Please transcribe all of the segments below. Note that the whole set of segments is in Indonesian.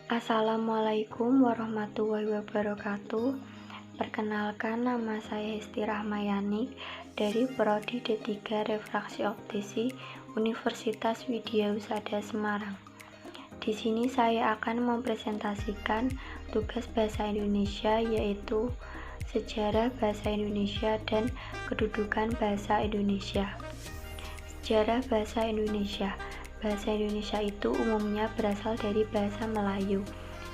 Assalamualaikum warahmatullahi wabarakatuh. Perkenalkan, nama saya Hesti Rahmayani dari Prodi D3 Refraksi Optisi Universitas Widyawusada Semarang. Di sini saya akan mempresentasikan tugas bahasa Indonesia, yaitu sejarah bahasa Indonesia dan kedudukan bahasa Indonesia. Sejarah bahasa Indonesia. Bahasa Indonesia itu umumnya berasal dari bahasa Melayu.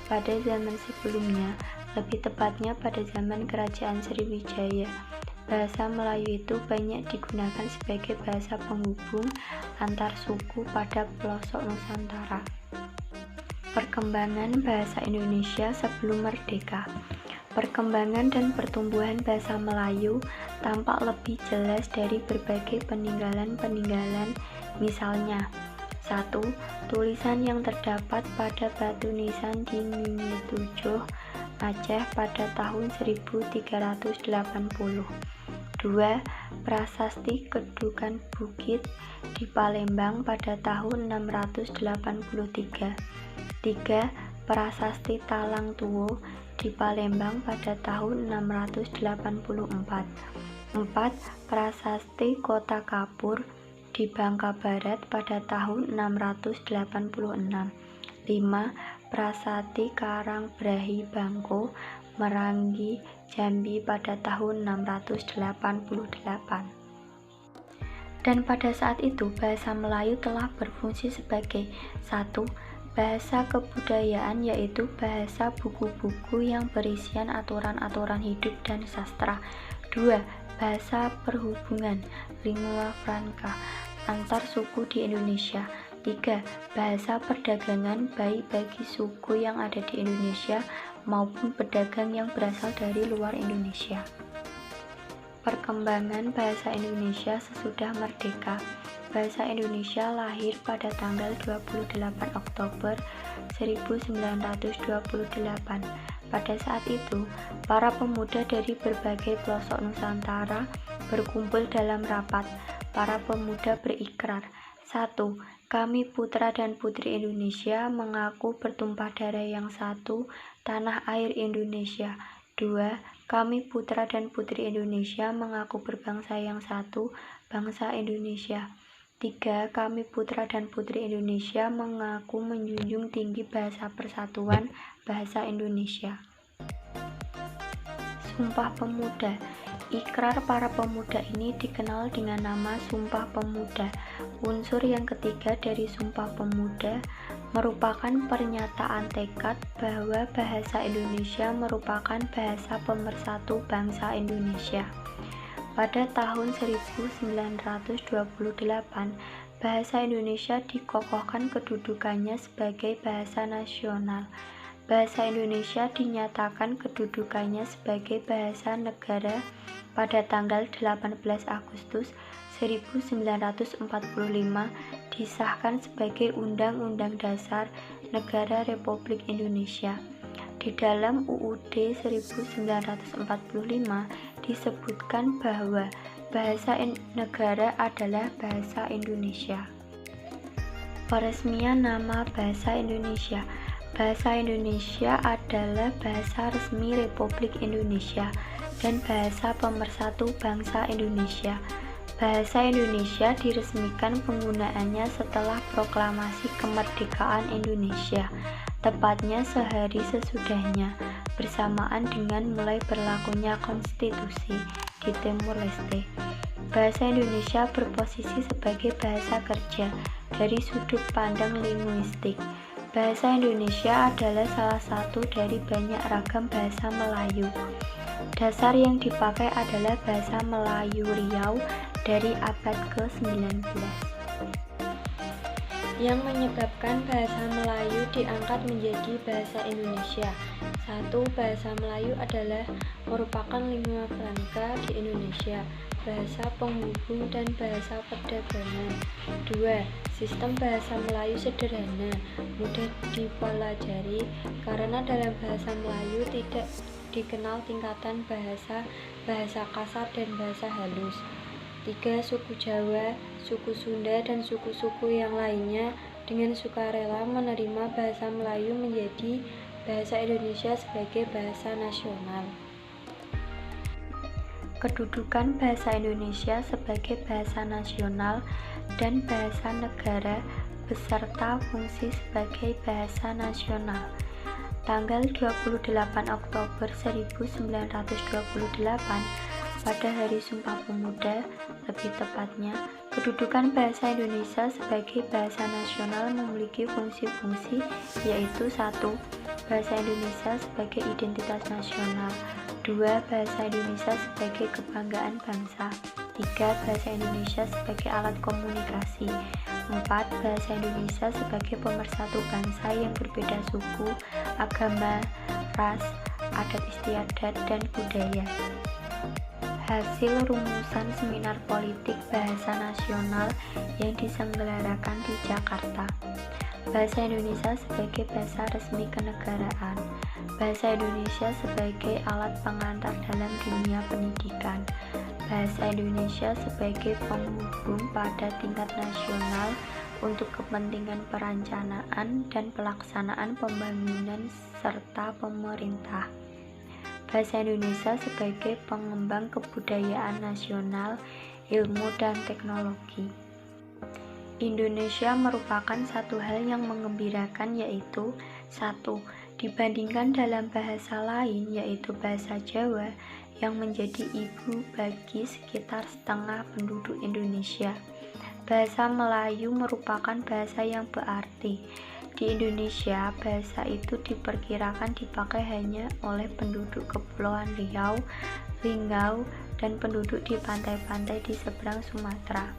Pada zaman sebelumnya, lebih tepatnya pada zaman Kerajaan Sriwijaya, bahasa Melayu itu banyak digunakan sebagai bahasa penghubung antar suku pada pelosok Nusantara. Perkembangan bahasa Indonesia sebelum merdeka. Perkembangan dan pertumbuhan bahasa Melayu tampak lebih jelas dari berbagai peninggalan-peninggalan, misalnya 1. Tulisan yang terdapat pada batu nisan di Ningetujuh, Aceh pada tahun 1380. 2. Prasasti Kedukan Bukit di Palembang pada tahun 683. 3. Prasasti Talang Tuwo di Palembang pada tahun 684. 4. Prasasti Kota Kapur di Bangka Barat pada tahun 686. 5. Prasasti Karangbrahi Bangko, Merangi, Jambi pada tahun 688. Dan pada saat itu bahasa Melayu telah berfungsi sebagai 1. Bahasa kebudayaan, yaitu bahasa buku-buku yang berisian aturan-aturan hidup dan sastra. 2. Bahasa perhubungan, lingua franca, antar suku di Indonesia. 3. Bahasa perdagangan, baik bagi suku yang ada di Indonesia maupun pedagang yang berasal dari luar Indonesia. Perkembangan bahasa Indonesia sesudah merdeka. Bahasa Indonesia lahir pada tanggal 28 Oktober 1928. Pada saat itu, para pemuda dari berbagai pelosok Nusantara berkumpul dalam rapat. Para pemuda berikrar, 1. Kami putra dan putri Indonesia mengaku bertumpah darah yang satu, tanah air Indonesia. 2. Kami putra dan putri Indonesia mengaku berbangsa yang satu, bangsa Indonesia. 3. Kami putra dan putri Indonesia mengaku menjunjung tinggi bahasa persatuan, bahasa Indonesia. Sumpah Pemuda. Ikrar para pemuda ini dikenal dengan nama Sumpah Pemuda. Unsur yang ketiga dari Sumpah Pemuda merupakan pernyataan tekad bahwa bahasa Indonesia merupakan bahasa pemersatu bangsa Indonesia. Pada tahun 1928, bahasa Indonesia dikokohkan kedudukannya sebagai bahasa nasional. Bahasa Indonesia dinyatakan kedudukannya sebagai bahasa negara pada tanggal 18 Agustus 1945, disahkan sebagai Undang-Undang Dasar Negara Republik Indonesia. Di dalam UUD 1945 disebutkan bahwa bahasa negara adalah bahasa Indonesia. Peresmian nama bahasa Indonesia. Bahasa Indonesia adalah bahasa resmi Republik Indonesia dan bahasa pemersatu bangsa Indonesia. Bahasa Indonesia diresmikan penggunaannya setelah proklamasi kemerdekaan Indonesia, tepatnya sehari sesudahnya, bersamaan dengan mulai berlakunya konstitusi di Timur Leste. Bahasa Indonesia berposisi sebagai bahasa kerja dari sudut pandang linguistik. Bahasa Indonesia adalah salah satu dari banyak ragam bahasa Melayu. Dasar yang dipakai adalah bahasa Melayu Riau dari abad ke-19. Yang menyebabkan bahasa Melayu diangkat menjadi bahasa Indonesia. 1. Bahasa Melayu adalah merupakan lingua franca di Indonesia, bahasa penghubung dan bahasa perdagangan. 2. Sistem bahasa Melayu sederhana, mudah dipelajari karena dalam bahasa Melayu tidak dikenal tingkatan bahasa, bahasa kasar dan bahasa halus. 3. Suku Jawa, suku Sunda, dan suku-suku yang lainnya dengan sukarela menerima bahasa Melayu menjadi bahasa Indonesia sebagai bahasa nasional. Kedudukan bahasa Indonesia sebagai bahasa nasional dan bahasa negara beserta fungsi sebagai bahasa nasional. Tanggal 28 Oktober 1928 pada Hari Sumpah Pemuda, lebih tepatnya, kedudukan bahasa Indonesia sebagai bahasa nasional memiliki fungsi-fungsi yaitu 1. Bahasa Indonesia sebagai identitas nasional. 2. Bahasa Indonesia sebagai kebanggaan bangsa. 3. Bahasa Indonesia sebagai alat komunikasi. 4. Bahasa Indonesia sebagai pemersatu bangsa yang berbeda suku, agama, ras, adat istiadat, dan budaya. Hasil rumusan seminar politik bahasa nasional yang diselenggarakan di Jakarta. Bahasa Indonesia sebagai bahasa resmi kenegaraan. Bahasa Indonesia sebagai alat pengantar dalam dunia pendidikan. Bahasa Indonesia sebagai penghubung pada tingkat nasional untuk kepentingan perencanaan dan pelaksanaan pembangunan serta pemerintah. Bahasa Indonesia sebagai pengembang kebudayaan nasional, ilmu, dan teknologi. Indonesia merupakan satu hal yang mengembirakan yaitu 1. Dibandingkan dalam bahasa lain yaitu bahasa Jawa yang menjadi ibu bagi sekitar setengah penduduk Indonesia. Bahasa Melayu merupakan bahasa yang berarti. Di Indonesia, bahasa itu diperkirakan dipakai hanya oleh penduduk Kepulauan Riau, Linggau, dan penduduk di pantai-pantai di seberang Sumatera.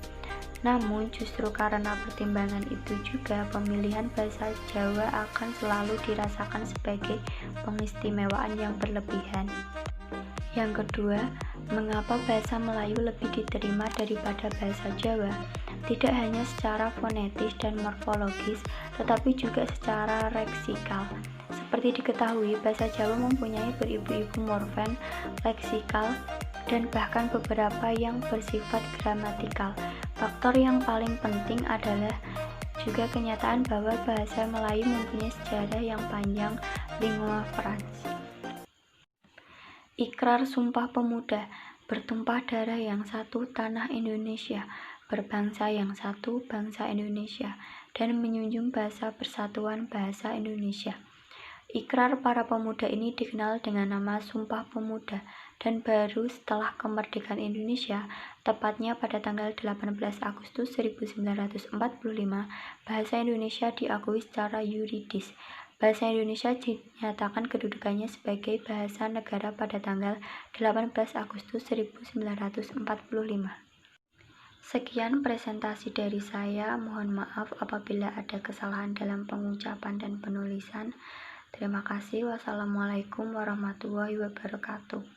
Namun, justru karena pertimbangan itu juga pemilihan bahasa Jawa akan selalu dirasakan sebagai pengistimewaan yang berlebihan. Yang kedua, mengapa bahasa Melayu lebih diterima daripada bahasa Jawa? Tidak hanya secara fonetis dan morfologis, tetapi juga secara leksikal. Seperti diketahui, bahasa Jawa mempunyai beribu-ibu morfem, leksikal, dan bahkan beberapa yang bersifat gramatikal. Faktor yang paling penting adalah juga kenyataan bahwa bahasa Melayu mempunyai sejarah yang panjang, lingua franca. Ikrar Sumpah Pemuda, bertumpah darah yang satu tanah Indonesia, berbangsa yang satu bangsa Indonesia, dan menjunjung bahasa persatuan bahasa Indonesia. Ikrar para pemuda ini dikenal dengan nama Sumpah Pemuda dan baru setelah kemerdekaan Indonesia, tepatnya pada tanggal 18 Agustus 1945, bahasa Indonesia diakui secara yuridis. Bahasa Indonesia dinyatakan kedudukannya sebagai bahasa negara pada tanggal 18 Agustus 1945. Sekian presentasi dari saya, mohon maaf apabila ada kesalahan dalam pengucapan dan penulisan. Terima kasih. Wassalamualaikum warahmatullahi wabarakatuh.